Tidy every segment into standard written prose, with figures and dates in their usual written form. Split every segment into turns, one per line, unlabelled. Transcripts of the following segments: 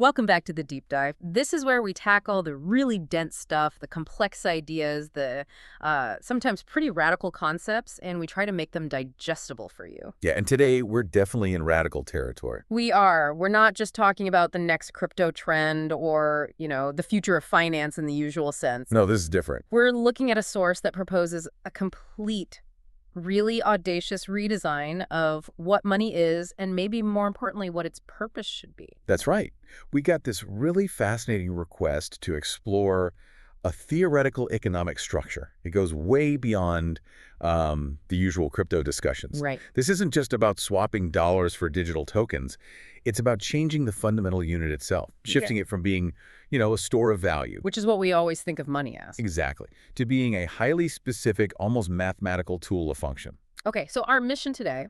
Welcome back to the Deep Dive. This is where we tackle the really dense stuff, the complex ideas, the sometimes pretty radical concepts, and we try to make them digestible for you.
Yeah, and today we're definitely in radical territory.
We are. We're not just talking about the next crypto trend or, the future of finance in the usual sense.
No, this is different.
We're looking at a source that proposes a complete, really audacious redesign of what money is and maybe more importantly, what its purpose should be.
That's right. We got this really fascinating request to explore a theoretical economic structure. It goes way beyond the usual crypto discussions.
Right.
This isn't just about swapping dollars for digital tokens. It's about changing the fundamental unit itself, shifting it from being, a store of value.
Which is what we always think of money as.
Exactly. To being a highly specific, almost mathematical tool of function.
Okay, so our mission today,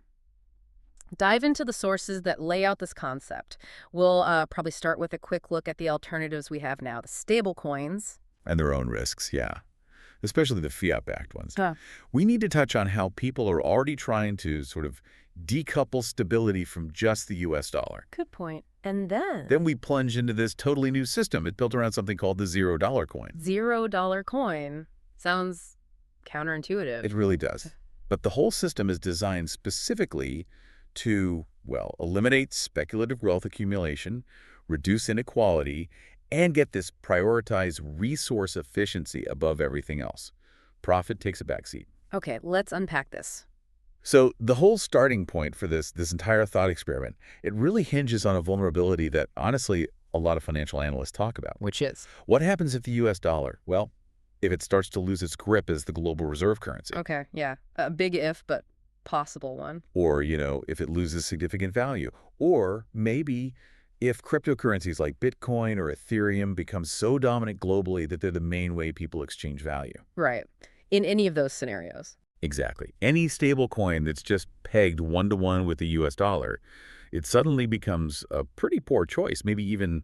dive into the sources that lay out this concept. We'll probably start with a quick look at the alternatives we have now, the stable coins.
And their own risks, yeah. Especially the fiat-backed ones.
Huh.
We need to touch on how people are already trying to sort of decouple stability from just the U.S. dollar.
Good point. And then?
Then we plunge into this totally new system. It's built around something called the $0 coin.
$0 coin. Sounds counterintuitive.
It really does. But the whole system is designed specifically to, well, eliminate speculative wealth accumulation, reduce inequality, and get this prioritized resource efficiency above everything else. Profit takes a backseat.
Okay, let's unpack this.
So the whole starting point for this entire thought experiment, it really hinges on a vulnerability that, honestly, a lot of financial analysts talk about.
Which is?
What happens if the U.S. dollar, well, if it starts to lose its grip as the global reserve currency?
Okay, yeah. A big if, but possible one.
Or, if it loses significant value. Or maybe if cryptocurrencies like Bitcoin or Ethereum become so dominant globally that they're the main way people exchange value.
Right. In any of those scenarios.
Exactly. Any stable coin that's just pegged one-to-one with the U.S. dollar, it suddenly becomes a pretty poor choice, maybe even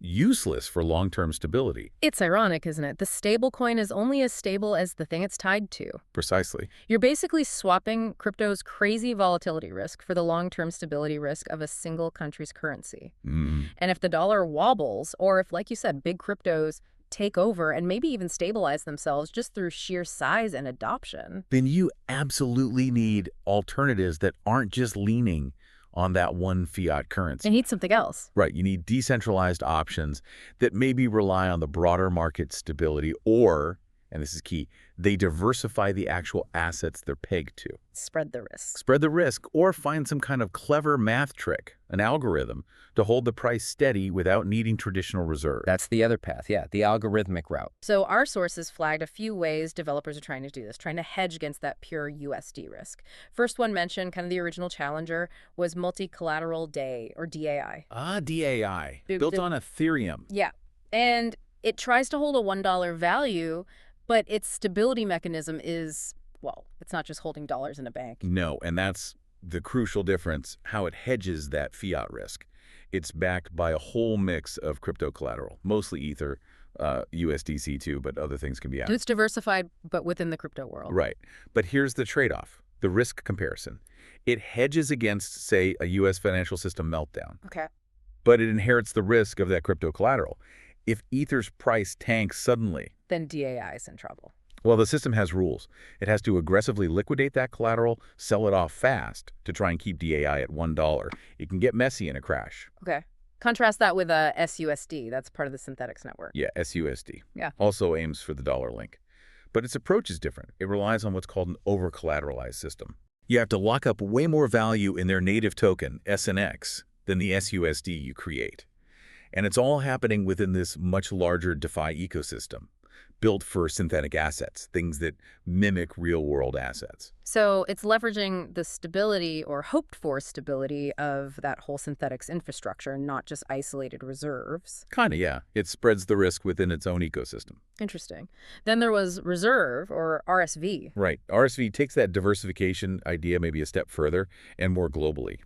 useless for long-term stability.
It's ironic, isn't it? The stable coin is only as stable as the thing it's tied to.
Precisely.
You're basically swapping crypto's crazy volatility risk for the long-term stability risk of a single country's currency.
Mm.
And if the dollar wobbles, or if, like you said, big cryptos take over and maybe even stabilize themselves just through sheer size and adoption,
then you absolutely need alternatives that aren't just leaning on that one fiat currency.
and need something else.
Right. You need decentralized options that maybe rely on the broader market stability or, and this is key, they diversify the actual assets they're pegged to.
Spread the risk.
Spread the risk or find some kind of clever math trick, an algorithm, to hold the price steady without needing traditional reserve.
That's the other path, yeah, the algorithmic route.
So our sources flagged a few ways developers are trying to do this, trying to hedge against that pure USD risk. First one mentioned, kind of the original challenger, was multi-collateral DAI, or DAI.
Ah, DAI,
The-
built
the-
on Ethereum.
Yeah, and it tries to hold a $1 value, but its stability mechanism is, well, it's not just holding dollars in a bank.
No, and that's the crucial difference, how it hedges that fiat risk. It's backed by a whole mix of crypto collateral, mostly Ether, USDC too, but other things can be added.
It's diversified, but within the crypto world.
Right. But here's the trade-off, the risk comparison. It hedges against, say, a U.S. financial system meltdown,
Okay.
but it inherits the risk of that crypto collateral. If Ether's price tanks suddenly,
Then DAI is in trouble.
well, the system has rules. It has to aggressively liquidate that collateral, sell it off fast to try and keep DAI at $1. It can get messy in a crash.
Okay. Contrast that with SUSD. That's part of the synthetics network.
Yeah, SUSD.
Yeah.
Also aims for the dollar link. But its approach is different. It relies on what's called an over-collateralized system. You have to lock up way more value in their native token, SNX, than the SUSD you create. And it's all happening within this much larger DeFi ecosystem, built for synthetic assets, things that mimic real-world assets.
So it's leveraging the stability or hoped-for stability of that whole synthetics infrastructure, not just isolated reserves.
Kind of, yeah. It spreads the risk within its own ecosystem.
Interesting. Then there was reserve, or RSV.
Right. RSV takes that diversification idea maybe a step further and more globally.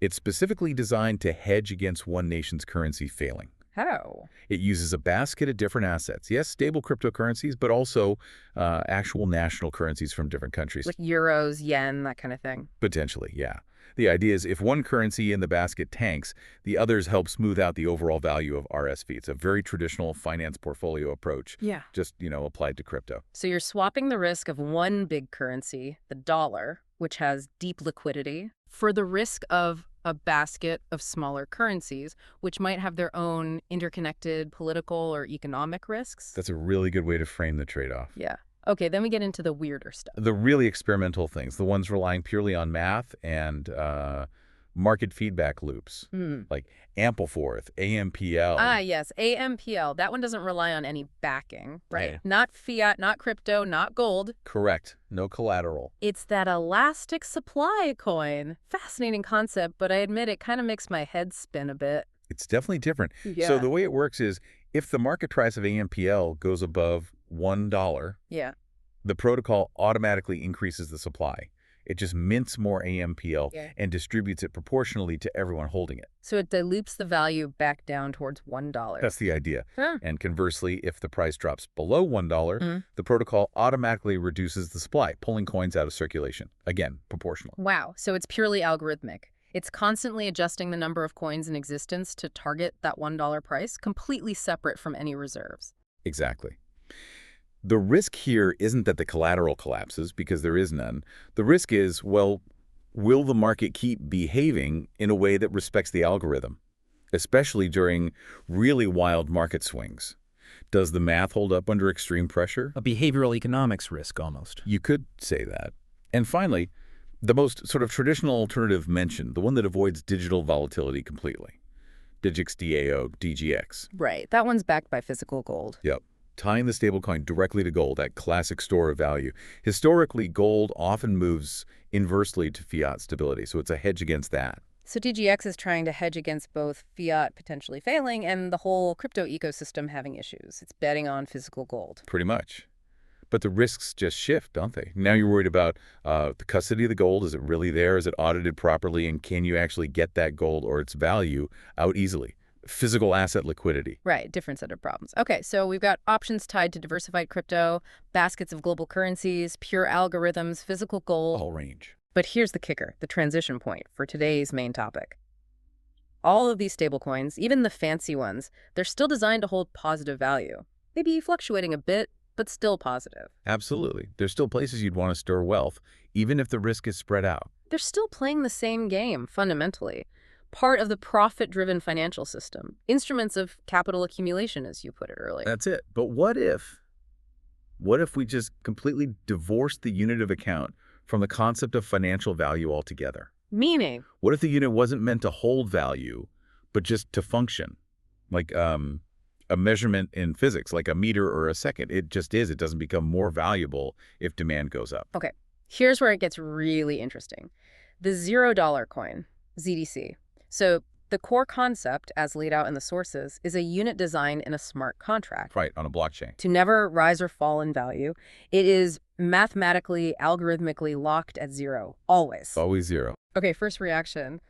It's specifically designed to hedge against one nation's currency failing.
How?
It uses a basket of different assets. Yes, stable cryptocurrencies, but also actual national currencies from different countries.
Like euros, yen, that kind of thing.
Potentially, yeah. The idea is if one currency in the basket tanks, the others help smooth out the overall value of RSV. It's a very traditional finance portfolio approach,
Yeah.
just, applied to crypto.
So you're swapping the risk of one big currency, the dollar, which has deep liquidity, for the risk of a basket of smaller currencies, which might have their own interconnected political or economic risks.
That's a really good way to frame the trade-off.
Yeah. Okay, then we get into the weirder stuff.
The really experimental things, the ones relying purely on math and market feedback loops, like Ampleforth, AMPL.
Ah, yes, AMPL. That one doesn't rely on any backing, right?
Yeah.
Not fiat, not crypto, not gold.
Correct. No collateral.
It's that elastic supply coin. Fascinating concept, but I admit it kind of makes my head spin a bit.
It's definitely different.
Yeah.
So the way it works is if the market price of AMPL goes above $1,
Yeah.
the protocol automatically increases the supply. It just mints more AMPL
Yeah.
and distributes it proportionally to everyone holding it.
So it dilutes the value back down towards $1.
That's the idea.
Huh.
And conversely, if the price drops below $1, the protocol automatically reduces the supply, pulling coins out of circulation. Again, proportional.
Wow, so it's purely algorithmic. It's constantly adjusting the number of coins in existence to target that $1 price, completely separate from any reserves.
Exactly. The risk here isn't that the collateral collapses, because there is none. The risk is, well, will the market keep behaving in a way that respects the algorithm, especially during really wild market swings? Does the math hold up under extreme pressure?
A behavioral economics risk, almost.
You could say that. And finally, the most sort of traditional alternative mentioned, the one that avoids digital volatility completely. Digix DAO, DGX.
Right, that one's backed by physical gold.
Yep. Tying the stablecoin directly to gold, that classic store of value. Historically, gold often moves inversely to fiat stability, so it's a hedge against that.
So DGX is trying to hedge against both fiat potentially failing and the whole crypto ecosystem having issues. It's betting on physical gold.
Pretty much. But the risks just shift, don't they? Now you're worried about the custody of the gold. Is it really there? Is it audited properly? And can you actually get that gold or its value out easily? Physical asset liquidity.
Right, different set of problems. Okay, so we've got options tied to diversified crypto, baskets of global currencies, pure algorithms, physical gold.
All range.
But here's the kicker, the transition point for today's main topic. All of these stablecoins, even the fancy ones, they're still designed to hold positive value. Maybe fluctuating a bit, but still positive.
Absolutely. There's still places you'd want to store wealth, even if the risk is spread out.
They're still playing the same game, fundamentally. Part of the profit-driven financial system. Instruments of capital accumulation, as you put it earlier.
That's it. But what if we just completely divorced the unit of account from the concept of financial value altogether?
Meaning?
What if the unit wasn't meant to hold value, but just to function? Like a measurement in physics, like a meter or a second. It just is. It doesn't become more valuable if demand goes up.
Okay, here's where it gets really interesting. The $0 coin, ZDC. So the core concept, as laid out in the sources, is a unit designed in a smart contract.
Right, on a blockchain.
To never rise or fall in value. It is mathematically, algorithmically locked at zero, always.
Always zero.
Okay, first reaction.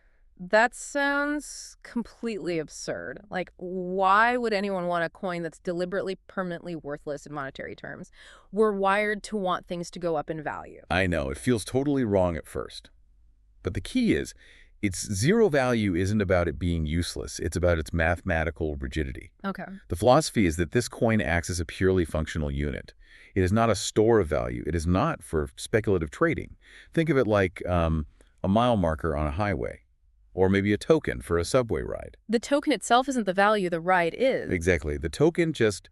That sounds completely absurd. Like, why would anyone want a coin that's deliberately permanently worthless in monetary terms? We're wired to want things to go up in value.
I know, it feels totally wrong at first. But the key is, its zero value isn't about it being useless. It's about its mathematical rigidity.
Okay.
The philosophy is that this coin acts as a purely functional unit. It is not a store of value. It is not for speculative trading. Think of it like a mile marker on a highway, or maybe a token for a subway ride.
The token itself isn't the value, the ride is.
Exactly. The token just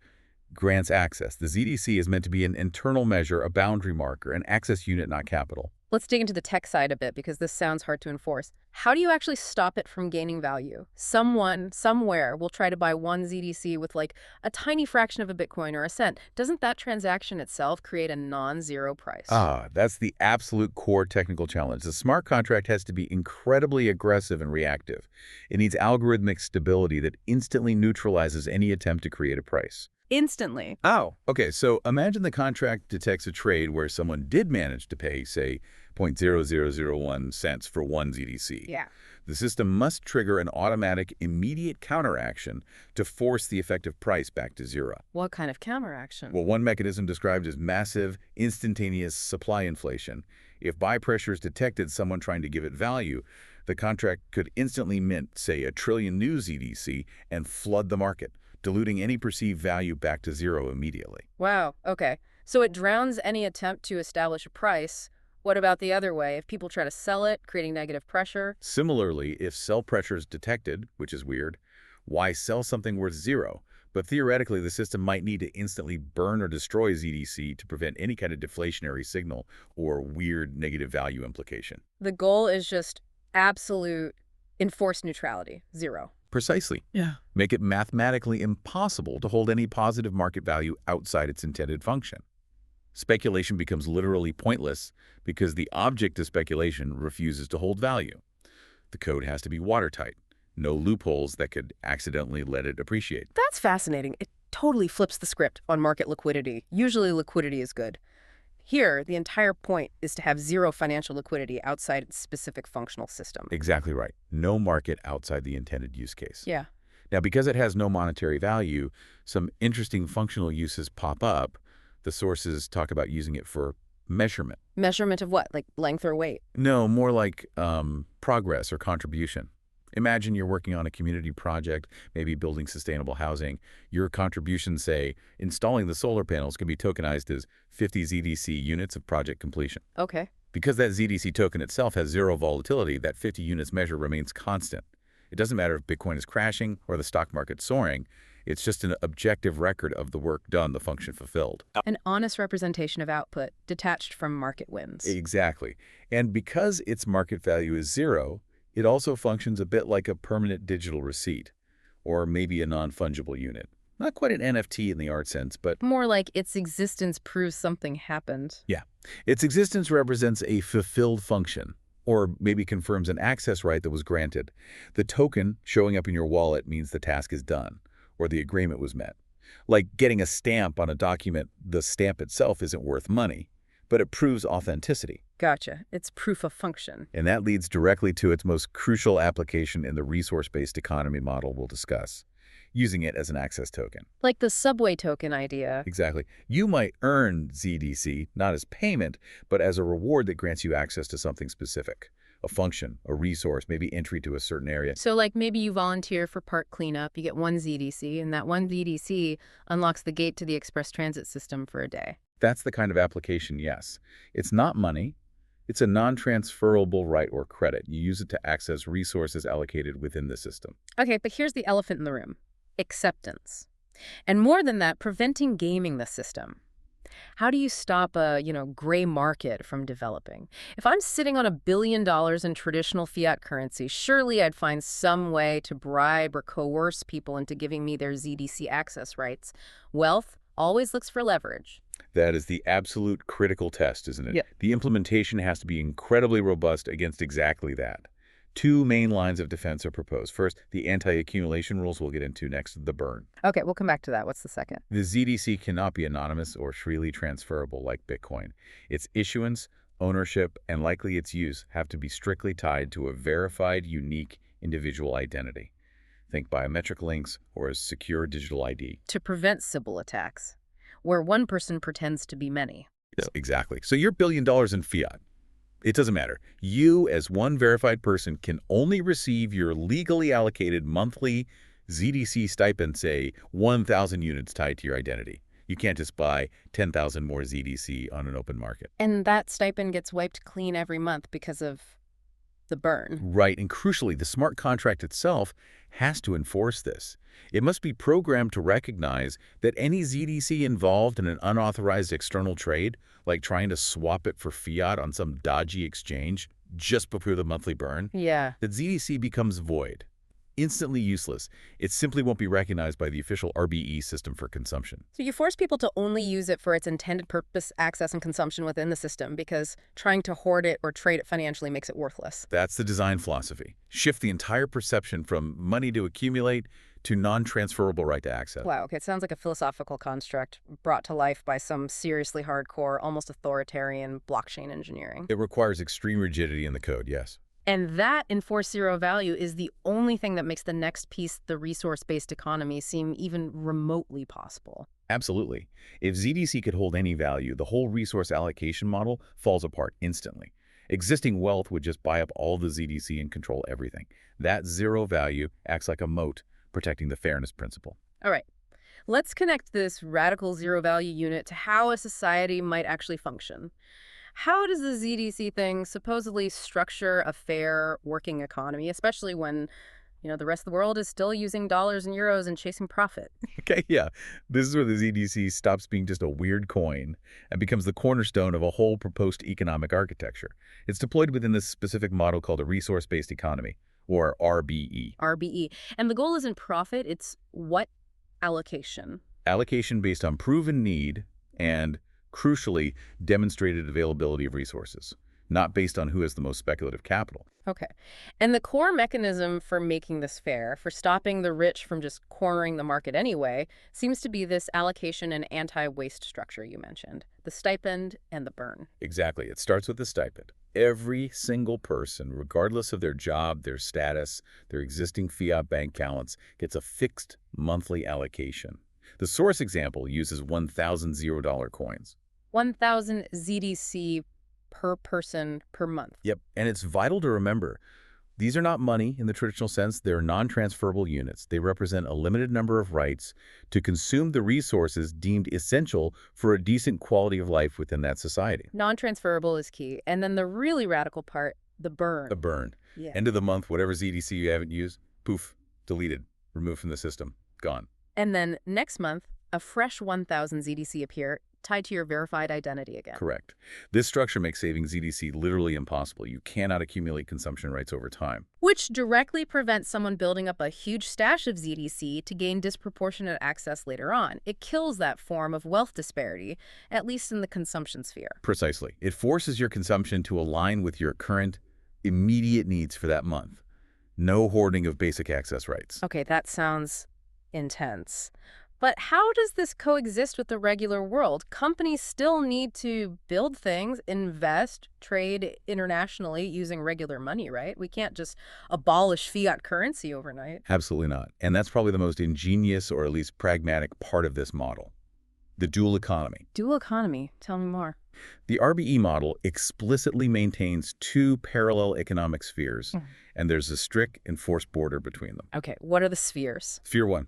grants access. The ZDC is meant to be an internal measure, a boundary marker, an access unit, not capital.
Let's dig into the tech side a bit because this sounds hard to enforce. How do you actually stop it from gaining value? Someone, somewhere, will try to buy one ZDC with like a tiny fraction of a Bitcoin or a cent. Doesn't that transaction itself create a non-zero price?
That's the absolute core technical challenge. The smart contract has to be incredibly aggressive and reactive. It needs algorithmic stability that instantly neutralizes any attempt to create a price.
Instantly.
Oh, okay. So imagine the contract detects a trade where someone did manage to pay, say, 0.0001 cents for one ZDC.
Yeah.
The system must trigger an automatic, immediate counteraction to force the effective price back to zero.
What kind of counteraction?
Well, one mechanism described as massive, instantaneous supply inflation. If buy pressure is detected someone trying to give it value, the contract could instantly mint, say, 1 trillion new ZDC and flood the market, diluting any perceived value back to zero immediately.
Wow, okay. So it drowns any attempt to establish a price. What about the other way? If people try to sell it, creating negative pressure?
Similarly, if sell pressure is detected, which is weird, why sell something worth zero? But theoretically, the system might need to instantly burn or destroy ZDC to prevent any kind of deflationary signal or weird negative value implication.
The goal is just absolute enforced neutrality, zero.
Precisely.
Yeah.
Make it mathematically impossible to hold any positive market value outside its intended function. Speculation becomes literally pointless because the object of speculation refuses to hold value. The code has to be watertight. No loopholes that could accidentally let it appreciate.
That's fascinating. It totally flips the script on market liquidity. Usually liquidity is good. Here, the entire point is to have zero financial liquidity outside its specific functional system.
Exactly right. No market outside the intended use case.
Yeah.
Now, because it has no monetary value, some interesting functional uses pop up. The sources talk about using it for measurement.
Measurement of what? Like length or weight?
No, more like progress or contribution. Imagine you're working on a community project, maybe building sustainable housing. Your contributions, say, installing the solar panels, can be tokenized as 50 ZDC units of project completion.
Okay.
Because that ZDC token itself has zero volatility, that 50 units measure remains constant. It doesn't matter if Bitcoin is crashing or the stock market soaring. It's just an objective record of the work done, the function fulfilled.
An honest representation of output, detached from market wins.
Exactly. And because its market value is zero, it also functions a bit like a permanent digital receipt, or maybe a non-fungible unit. Not quite an NFT in the art sense, but
More like its existence proves something happened.
yeah. Its existence represents a fulfilled function, or maybe confirms an access right that was granted. The token showing up in your wallet means the task is done, or the agreement was met. Like getting a stamp on a document, the stamp itself isn't worth money, but it proves authenticity.
Gotcha. It's proof of function.
And that leads directly to its most crucial application in the resource-based economy model we'll discuss, using it as an access token.
Like the subway token idea.
Exactly. You might earn ZDC, not as payment, but as a reward that grants you access to something specific. A function, a resource, maybe entry to a certain area.
So like maybe you volunteer for park cleanup, you get one ZDC, and that one ZDC unlocks the gate to the express transit system for a day.
That's the kind of application, yes. It's not money. It's a non-transferable right or credit. You use it to access resources allocated within the system.
Okay, but here's the elephant in the room. Acceptance. And more than that, preventing gaming the system. How do you stop a, gray market from developing? If I'm sitting on $1 billion in traditional fiat currency, surely I'd find some way to bribe or coerce people into giving me their ZDC access rights. Wealth always looks for leverage.
That is the absolute critical test, isn't it?
Yeah.
The implementation has to be incredibly robust against exactly that. Two main lines of defense are proposed. First, the anti-accumulation rules we'll get into next, the burn.
Okay, we'll come back to that. What's the second?
The ZDC cannot be anonymous or freely transferable like Bitcoin. Its issuance, ownership, and likely its use have to be strictly tied to a verified, unique individual identity. Think biometric links or a secure digital ID.
To prevent Sybil attacks, where one person pretends to be many.
Exactly. So your $1 billion in fiat. It doesn't matter. You, as one verified person, can only receive your legally allocated monthly ZDC stipend, say 1,000 units tied to your identity. You can't just buy 10,000 more ZDC on an open market.
And that stipend gets wiped clean every month because of the burn.
Right, and crucially, the smart contract itself has to enforce this. It must be programmed to recognize that any ZDC involved in an unauthorized external trade, like trying to swap it for fiat on some dodgy exchange just before the monthly burn,
Yeah.
that ZDC becomes void, instantly useless. It simply won't be recognized by the official RBE system for consumption.
So you force people to only use it for its intended purpose, access, and consumption within the system because trying to hoard it or trade it financially makes it worthless.
That's the design philosophy. Shift the entire perception from money to accumulate to non-transferable right to access.
Wow, okay, it sounds like a philosophical construct brought to life by some seriously hardcore, almost authoritarian blockchain engineering.
It requires extreme rigidity in the code, yes.
And that enforced zero value is the only thing that makes the next piece, the resource-based economy, seem even remotely possible.
Absolutely. If ZDC could hold any value, the whole resource allocation model falls apart instantly. Existing wealth would just buy up all the ZDC and control everything. That zero value acts like a moat, protecting the fairness principle.
All right, let's connect this radical zero value unit to how a society might actually function. How does the ZDC thing supposedly structure a fair working economy, especially when, the rest of the world is still using dollars and euros and chasing profit?
Okay, yeah. This is where the ZDC stops being just a weird coin and becomes the cornerstone of a whole proposed economic architecture. It's deployed within this specific model called a resource-based economy, or RBE.
RBE. And the goal isn't profit, it's what allocation?
Allocation based on proven need and, crucially, demonstrated availability of resources, not based on who has the most speculative capital.
Okay. And the core mechanism for making this fair, for stopping the rich from just cornering the market anyway, seems to be this allocation and anti-waste structure you mentioned, the stipend and the burn.
Exactly. It starts with the stipend. Every single person, regardless of their job, their status, their existing fiat bank balance, gets a fixed monthly allocation. The source example uses 1,000 $0 coins.
1,000 ZDC per person per month.
Yep, and it's vital to remember, these are not money in the traditional sense. They're non-transferable units. They represent a limited number of rights to consume the resources deemed essential for a decent quality of life within that society.
Non-transferable is key. And then the really radical part, the burn.
The burn.
Yeah.
End of the month, whatever ZDC you haven't used, poof, deleted, removed from the system, gone.
And then next month, a fresh 1,000 ZDC appear, tied to your verified identity again.
Correct. This structure makes saving ZDC literally impossible. You cannot accumulate consumption rights over time.
Which directly prevents someone building up a huge stash of ZDC to gain disproportionate access later on. It kills that form of wealth disparity, at least in the consumption sphere.
Precisely. It forces your consumption to align with your current, immediate needs for that month. No hoarding of basic access rights.
Okay, that sounds intense. But how does this coexist with the regular world? Companies still need to build things, invest, trade internationally using regular money, right? We can't just abolish fiat currency overnight.
Absolutely not. And that's probably the most ingenious or at least pragmatic part of this model. The dual economy.
Dual economy. Tell me more.
The RBE model explicitly maintains two parallel economic spheres, and there's a strict enforced border between them.
Okay, what are the spheres?
Sphere 1.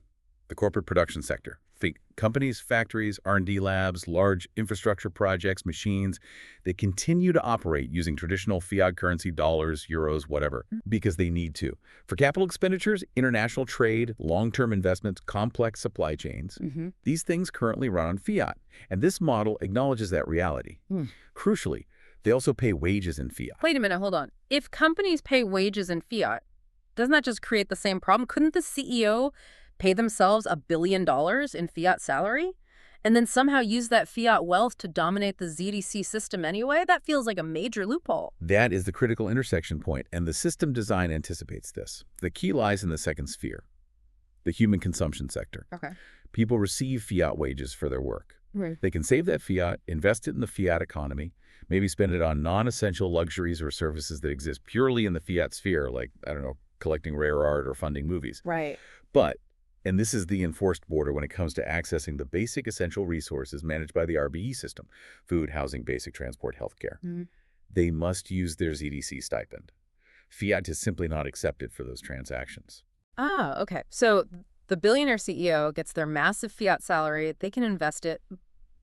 The corporate production sector. Think companies, factories, R&D labs, large infrastructure projects, machines. They continue to operate using traditional fiat currency, dollars, euros, whatever, because they need to. For capital expenditures, international trade, long-term investments, complex supply chains, these things currently run on fiat. And this model acknowledges that reality. Crucially, they also pay wages in fiat.
Wait a minute, hold on. If companies pay wages in fiat, doesn't that just create the same problem? Couldn't the CEO pay themselves $1 billion in fiat salary and then somehow use that fiat wealth to dominate the ZDC system anyway? That feels like a major loophole.
That is the critical intersection point, and the system design anticipates this. The key lies in the second sphere, the human consumption sector.
Okay.
People receive fiat wages for their work.
Right.
They can save that fiat, invest it in the fiat economy, maybe spend it on non-essential luxuries or services that exist purely in the fiat sphere, like, I don't know, collecting rare art or funding movies.
Right.
But, and this is the enforced border when it comes to accessing the basic essential resources managed by the RBE system, food, housing, basic transport, healthcare. They must use their ZDC stipend. Fiat is simply not accepted for those transactions.
Ah, okay. So the billionaire CEO gets their massive fiat salary. They can invest it,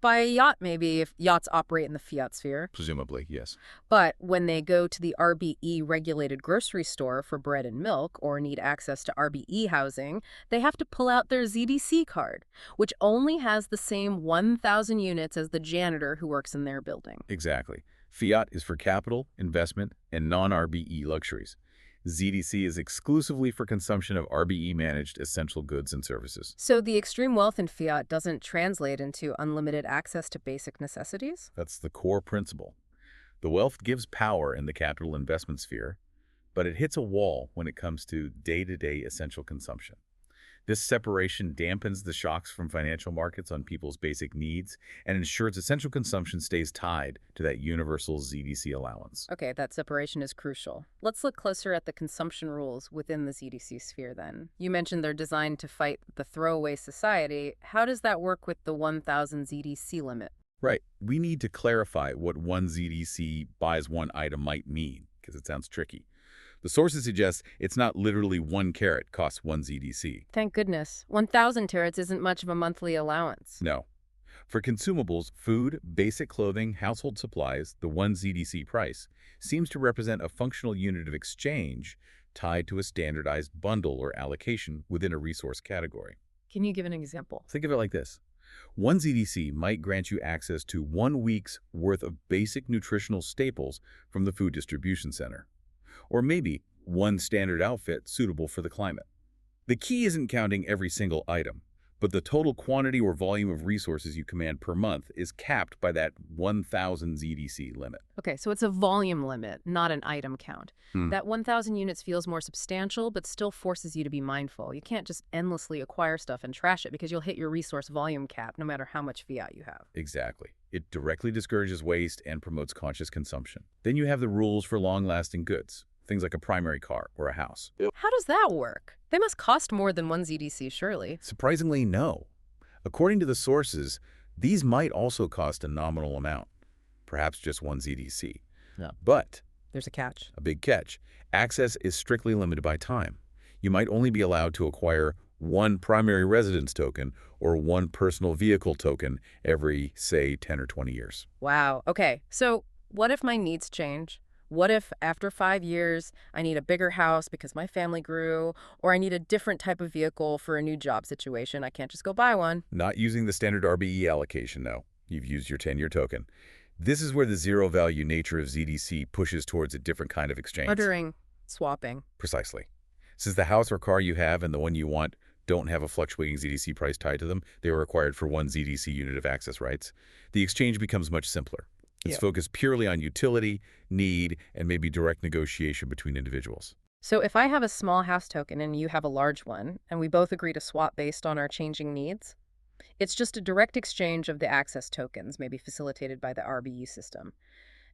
buy a yacht maybe if yachts operate in the fiat sphere.
Presumably, yes.
But when they go to the RBE-regulated grocery store for bread and milk or need access to RBE housing, they have to pull out their ZDC card, which only has the same 1,000 units as the janitor who works in their building.
Exactly. Fiat is for capital, investment, and non-RBE luxuries. ZDC is exclusively for consumption of RBE-managed essential goods and services.
So the extreme wealth in fiat doesn't translate into unlimited access to basic necessities?
That's the core principle. The wealth gives power in the capital investment sphere, but it hits a wall when it comes to day-to-day essential consumption. This separation dampens the shocks from financial markets on people's basic needs and ensures essential consumption stays tied to that universal ZDC allowance.
Okay, that separation is crucial. Let's look closer at the consumption rules within the ZDC sphere then. You mentioned they're designed to fight the throwaway society. How does that work with the 1,000 ZDC limit?
Right. We need to clarify what one ZDC buys one item might mean, because it sounds tricky. The sources suggest it's not literally 1 carat costs 1 ZDC.
Thank goodness. 1,000 carats isn't much of a monthly allowance.
No. For consumables, food, basic clothing, household supplies, the 1 ZDC price seems to represent a functional unit of exchange tied to a standardized bundle or allocation within a resource category.
Can you give an example?
Think of it like this. 1 ZDC might grant you access to 1 week's worth of basic nutritional staples from the food distribution center. Or maybe 1 standard outfit suitable for the climate. The key isn't counting every single item, but the total quantity or volume of resources you command per month is capped by that 1,000 ZDC limit.
Okay, so it's a volume limit, not an item count.
Hmm.
That 1,000 units feels more substantial, but still forces you to be mindful. You can't just endlessly acquire stuff and trash it because you'll hit your resource volume cap no matter how much fiat you have.
Exactly. It directly discourages waste and promotes conscious consumption. Then you have the rules for long-lasting goods, things like a primary car or a house.
How does that work? They must cost more than 1 ZDC, surely.
Surprisingly, no. According to the sources, these might also cost a nominal amount, perhaps just 1 ZDC.
Yeah.
But,
There's a catch.
a big catch, access is strictly limited by time. You might only be allowed to acquire 1 primary residence token or 1 personal vehicle token every, say, 10 or 20 years.
Wow. Okay, so what if my needs change? What if after 5 years, I need a bigger house because my family grew, or I need a different type of vehicle for a new job situation? I can't just go buy one.
Not using the standard RBE allocation, no. You've used your 10-year token. This is where the zero-value nature of ZDC pushes towards a different kind of exchange.
Ordering, swapping.
Precisely. Since the house or car you have and the one you want don't have a fluctuating ZDC price tied to them, they are required for 1 ZDC unit of access rights, the exchange becomes much simpler. It's focused purely on utility, need, and maybe direct negotiation between individuals.
So if I have a small house token and you have a large one, and we both agree to swap based on our changing needs, it's just a direct exchange of the access tokens, maybe facilitated by the RBE system.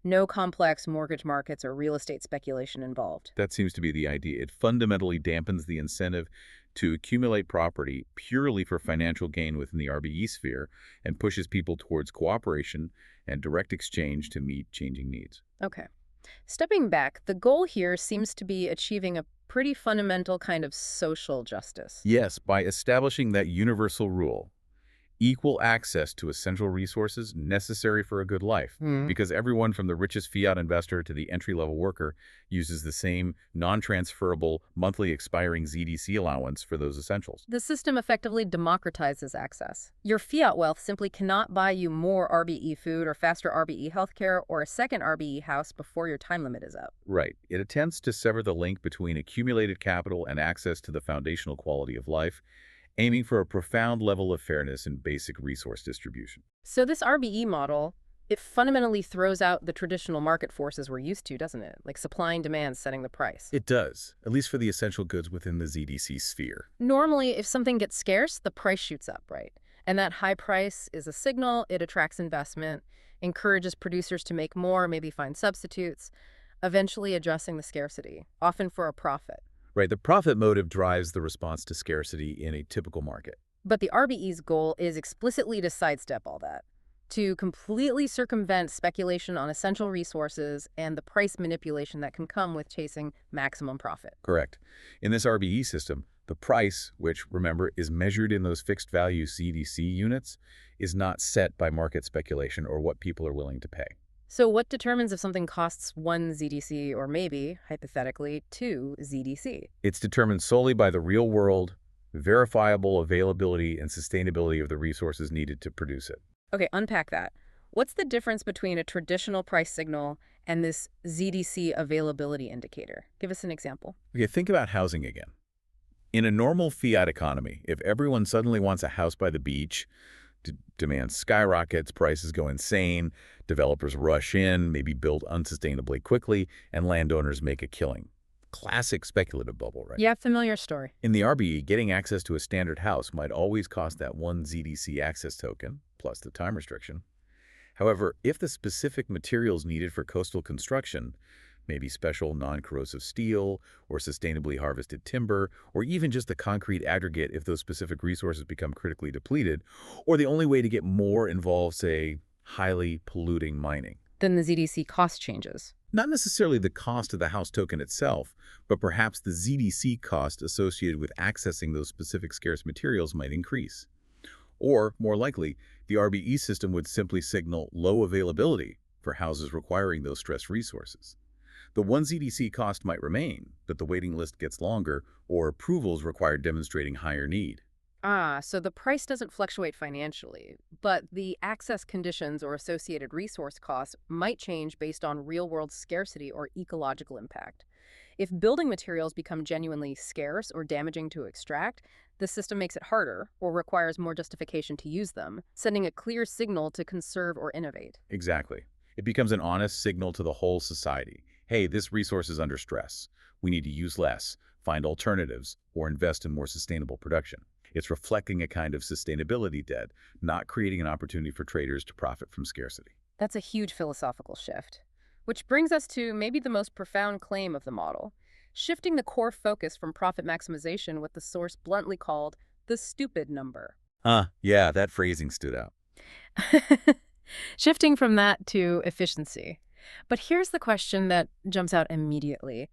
No complex mortgage markets or real estate speculation involved.
That seems to be the idea. It fundamentally dampens the incentive to accumulate property purely for financial gain within the RBE sphere and pushes people towards cooperation and direct exchange to meet changing needs.
Okay. Stepping back, the goal here seems to be achieving a pretty fundamental kind of social justice.
Yes, by establishing that universal rule, equal access to essential resources necessary for a good life, because everyone from the richest fiat investor to the entry-level worker uses the same non-transferable monthly expiring ZDC allowance for those essentials.
The system effectively democratizes access. Your fiat wealth simply cannot buy you more RBE food or faster RBE healthcare or a second RBE house before your time limit is up.
Right. It attempts to sever the link between accumulated capital and access to the foundational quality of life, aiming for a profound level of fairness in basic resource distribution.
So this RBE model, it fundamentally throws out the traditional market forces we're used to, doesn't it? Like supply and demand setting the price.
It does, at least for the essential goods within the ZDC sphere.
Normally, if something gets scarce, the price shoots up, right? And that high price is a signal, it attracts investment, encourages producers to make more, maybe find substitutes, eventually addressing the scarcity, often for a profit.
Right, the profit motive drives the response to scarcity in a typical market.
But the RBE's goal is explicitly to sidestep all that, to completely circumvent speculation on essential resources and the price manipulation that can come with chasing maximum profit.
Correct. In this RBE system, the price, which, remember, is measured in those fixed value CDC units, is not set by market speculation or what people are willing to pay.
So what determines if something costs 1 ZDC or maybe, hypothetically, 2 ZDC?
It's determined solely by the real-world, verifiable availability and sustainability of the resources needed to produce it.
Okay, unpack that. What's the difference between a traditional price signal and this ZDC availability indicator? Give us an example.
Okay, think about housing again. In a normal fiat economy, if everyone suddenly wants a house by the beach, demand skyrockets, prices go insane, developers rush in, maybe build unsustainably quickly, and landowners make a killing. classic speculative bubble, right?
Yeah, familiar story.
In the RBE, getting access to a standard house might always cost that one ZDC access token, plus the time restriction. However, if the specific materials needed for coastal construction, maybe special non-corrosive steel or sustainably harvested timber, or even just the concrete aggregate if those specific resources become critically depleted, or the only way to get more involves, say, highly polluting mining.
Then the ZDC cost changes.
Not necessarily the cost of the house token itself, but perhaps the ZDC cost associated with accessing those specific scarce materials might increase. Or, more likely, the RBE system would simply signal low availability for houses requiring those stressed resources. The one ZDC cost might remain, but the waiting list gets longer or approvals required demonstrating higher need.
Ah, so the price doesn't fluctuate financially, but the access conditions or associated resource costs might change based on real-world scarcity or ecological impact. If building materials become genuinely scarce or damaging to extract, the system makes it harder or requires more justification to use them, sending a clear signal to conserve or innovate.
Exactly. It becomes an honest signal to the whole society. Hey, this resource is under stress. We need to use less, find alternatives, or invest in more sustainable production. It's reflecting a kind of sustainability debt, not creating an opportunity for traders to profit from scarcity.
That's a huge philosophical shift. Which brings us to maybe the most profound claim of the model, shifting the core focus from profit maximization with the source bluntly called the stupid number.
Yeah, that phrasing stood out.
Shifting from that to efficiency. But here's the question that jumps out immediately.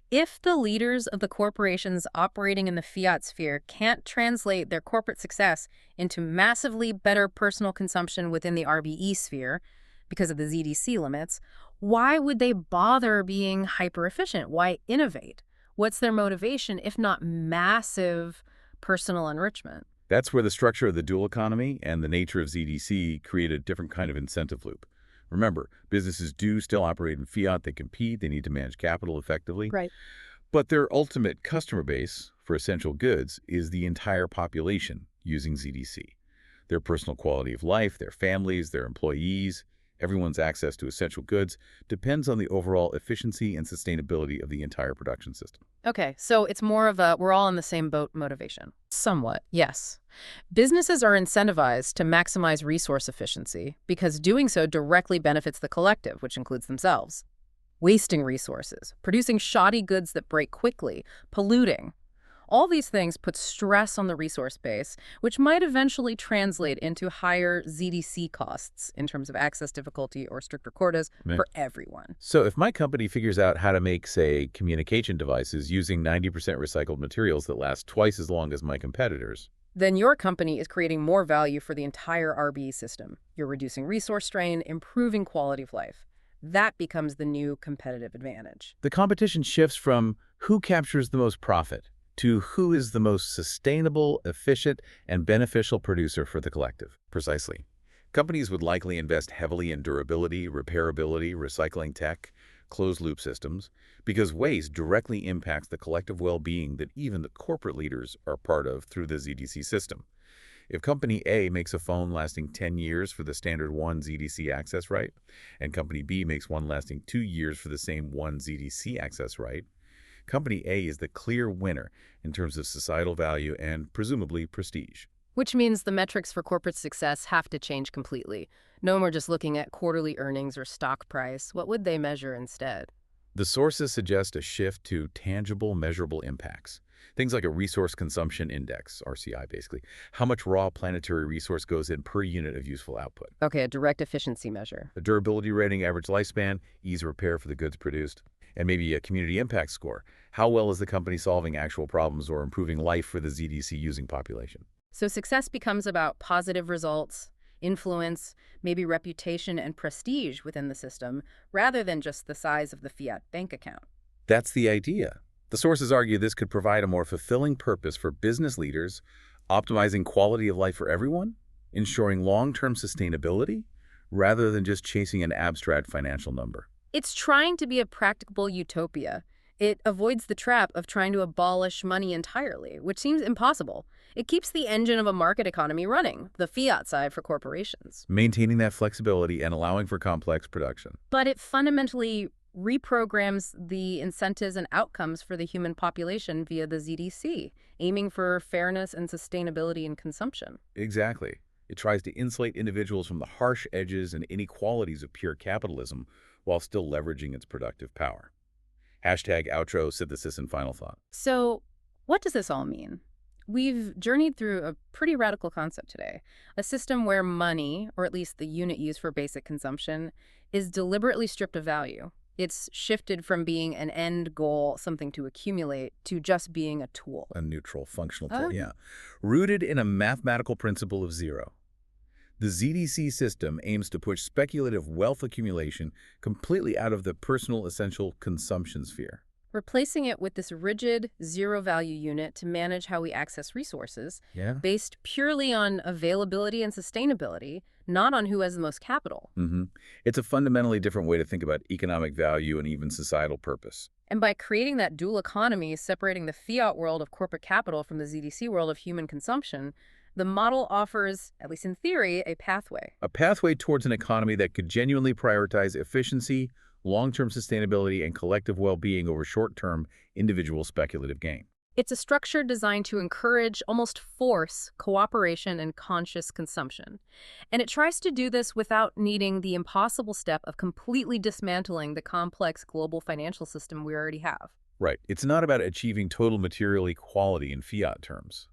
If the leaders of the corporations operating in the fiat sphere can't translate their corporate success into massively better personal consumption within the RBE sphere because of the ZDC limits, why would they bother being hyper-efficient? Why innovate? What's their motivation if not massive personal enrichment?
That's where the structure of the dual economy and the nature of ZDC create a different kind of incentive loop. Remember, businesses do still operate in fiat, they compete, they need to manage capital effectively.
Right.
But their ultimate customer base for essential goods is the entire population using ZDC. Their personal quality of life, their families, their employees, everyone's access to essential goods depends on the overall efficiency and sustainability of the entire production system.
Okay, so it's more of a we're all in the same boat motivation. Somewhat, yes. Businesses are incentivized to maximize resource efficiency because doing so directly benefits the collective, which includes themselves. Wasting resources, producing shoddy goods that break quickly, polluting. All these things put stress on the resource base, which might eventually translate into higher ZDC costs in terms of access difficulty or stricter quotas for everyone.
So if my company figures out how to make, say, communication devices using 90% recycled materials that last twice as long as my competitors,
then your company is creating more value for the entire RBE system. You're reducing resource strain, improving quality of life. That becomes the new competitive advantage.
the competition shifts from who captures the most profit to who is the most sustainable, efficient, and beneficial producer for the collective. Precisely. Companies would likely invest heavily in durability, repairability, recycling tech, closed-loop systems, because waste directly impacts the collective well-being that even the corporate leaders are part of through the ZDC system. If Company A makes a phone lasting 10 years for the standard 1 ZDC access right, and Company B makes one lasting 2 years for the same 1 ZDC access right, Company A is the clear winner in terms of societal value and, presumably, prestige.
Which means the metrics for corporate success have to change completely. No more just looking at quarterly earnings or stock price. What would they measure instead?
The sources suggest a shift to tangible, measurable impacts. Things like a resource consumption index, RCI basically, how much raw planetary resource goes in per unit of useful output.
Okay, a direct efficiency measure.
A durability rating, average lifespan, ease of repair for the goods produced, and maybe a community impact score. How well is the company solving actual problems or improving life for the ZDC using population?
So success becomes about positive results, influence, maybe reputation and prestige within the system, rather than just the size of the fiat bank account.
That's the idea. The sources argue this could provide a more fulfilling purpose for business leaders, optimizing quality of life for everyone, ensuring long-term sustainability, rather than just chasing an abstract financial number.
It's trying to be a practicable utopia. It avoids the trap of trying to abolish money entirely, which seems impossible. It keeps the engine of a market economy running, the fiat side for corporations.
Maintaining that flexibility and allowing for complex production.
But it fundamentally reprograms the incentives and outcomes for the human population via the ZDC, aiming for fairness and sustainability in consumption.
Exactly. It tries to insulate individuals from the harsh edges and inequalities of pure capitalism while still leveraging its productive power. Hashtag outro, synthesis, and final thought.
So, what does this all mean? We've journeyed through a pretty radical concept today, a system where money, or at least the unit used for basic consumption, is deliberately stripped of value. It's shifted from being an end goal, something to accumulate, to just being a tool.
A neutral, functional
Oh.
tool, yeah. Rooted in a mathematical principle of zero. The ZDC system aims to push speculative wealth accumulation completely out of the personal essential consumption sphere.
Replacing it with this rigid, zero-value unit to manage how we access resources,
Yeah?
based purely on availability and sustainability, not on who has the most capital.
It's a fundamentally different way to think about economic value and even societal purpose.
And by creating that dual economy, separating the fiat world of corporate capital from the ZDC world of human consumption, the model offers, at least in theory, a pathway.
A pathway towards an economy that could genuinely prioritize efficiency, long-term sustainability, and collective well-being over short-term individual speculative gain.
It's a structure designed to encourage, almost force, cooperation and conscious consumption. And it tries to do this without needing the impossible step of completely dismantling the complex global financial system we already have.
Right. It's not about achieving total material equality in fiat terms.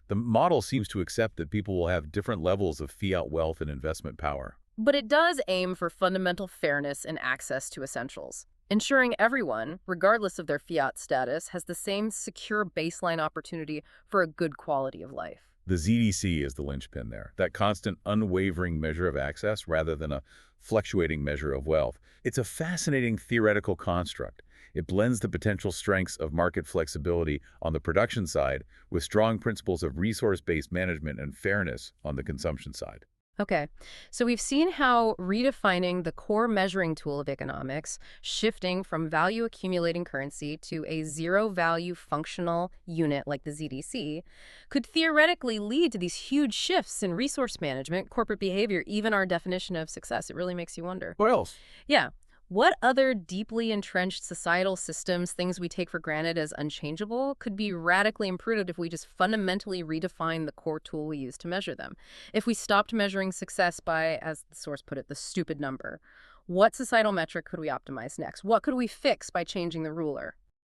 The model seems to accept that people will have different levels of fiat wealth and investment power.
But it does aim for fundamental fairness and access to essentials, ensuring everyone, regardless of their fiat status, has the same secure baseline opportunity for a good quality of life.
The ZDC is the linchpin there, that constant, unwavering measure of access rather than a fluctuating measure of wealth. It's a fascinating theoretical construct. It blends the potential strengths of market flexibility on the production side with strong principles of resource-based management and fairness on the consumption side.
Okay, so we've seen how redefining the core measuring tool of economics, shifting from value accumulating currency to a zero-value functional unit like the ZDC, could theoretically lead to these huge shifts in resource management, corporate behavior, even our definition of success. It really makes you wonder.
What else?
Yeah. What other deeply entrenched societal systems, things we take for granted as unchangeable, could be radically improved if we just fundamentally redefine the core tool we use to measure them? If we stopped measuring success by, as the source put it, the stupid number, what societal metric could we optimize next? What could we fix by changing the ruler?